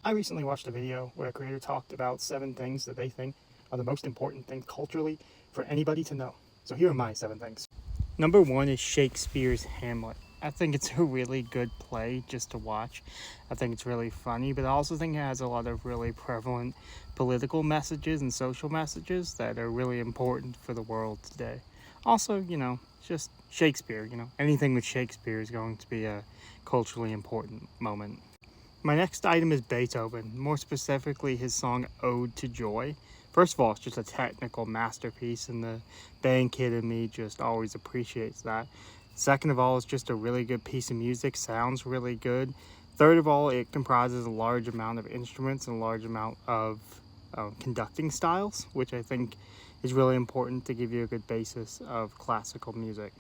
I recently watched a video where a creator talked about 7 things that they think are the most important things culturally for anybody to know. So here are my 7 things. Number 1 is Shakespeare's Hamlet. I think it's a really good play just to watch. I think it's really funny, but I also think it has a lot of really prevalent political messages and social messages that are really important for the world today. Also, just Shakespeare, anything with Shakespeare is going to be a culturally important moment. My next item is Beethoven, more specifically his song Ode to Joy. First of all, it's just a technical masterpiece, and the band kid in me just always appreciates that. Second of all, it's just a really good piece of music, sounds really good. Third of all, it comprises a large amount of instruments and a large amount of conducting styles, which I think is really important to give you a good basis of classical music.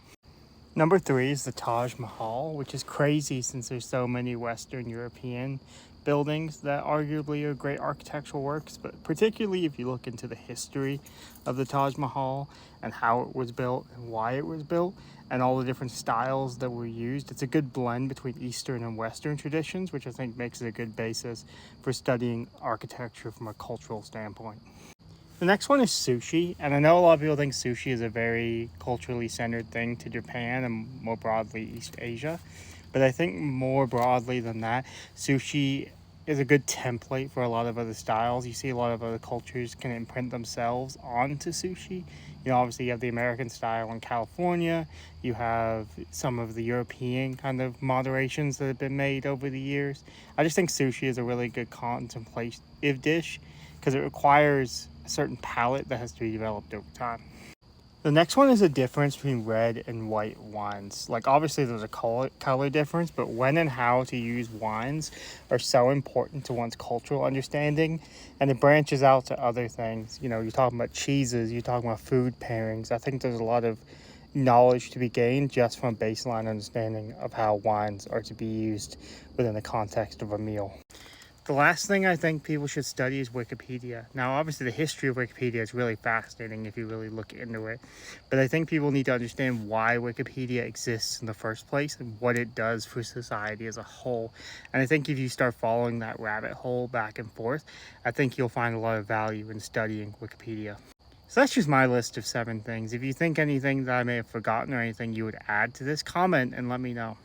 Number 3 is the Taj Mahal, which is crazy since there's so many Western European buildings that arguably are great architectural works, but particularly if you look into the history of the Taj Mahal and how it was built and why it was built and all the different styles that were used. It's a good blend between Eastern and Western traditions, which I think makes it a good basis for studying architecture from a cultural standpoint. The next one is sushi, and I know a lot of people think sushi is a very culturally centered thing to Japan and more broadly East Asia, but I think more broadly than that, sushi is a good template for a lot of other styles. You see a lot of other cultures can imprint themselves onto sushi. Obviously you have the American style in California, you have some of the European kind of moderations that have been made over the years. I just think sushi is a really good contemplative dish because it requires a certain palate that has to be developed over time. The next one is a difference between red and white wines. Like, obviously there's a color difference, but when and how to use wines are so important to one's cultural understanding, and it branches out to other things. You're talking about cheeses, you're talking about food pairings. I think there's a lot of knowledge to be gained just from a baseline understanding of how wines are to be used within the context of a meal. The last thing I think people should study is Wikipedia. Now, obviously, the history of Wikipedia is really fascinating if you really look into it. But I think people need to understand why Wikipedia exists in the first place and what it does for society as a whole. And I think if you start following that rabbit hole back and forth, I think you'll find a lot of value in studying Wikipedia. So that's just my list of 7 things. If you think anything that I may have forgotten or anything you would add to this, comment and let me know.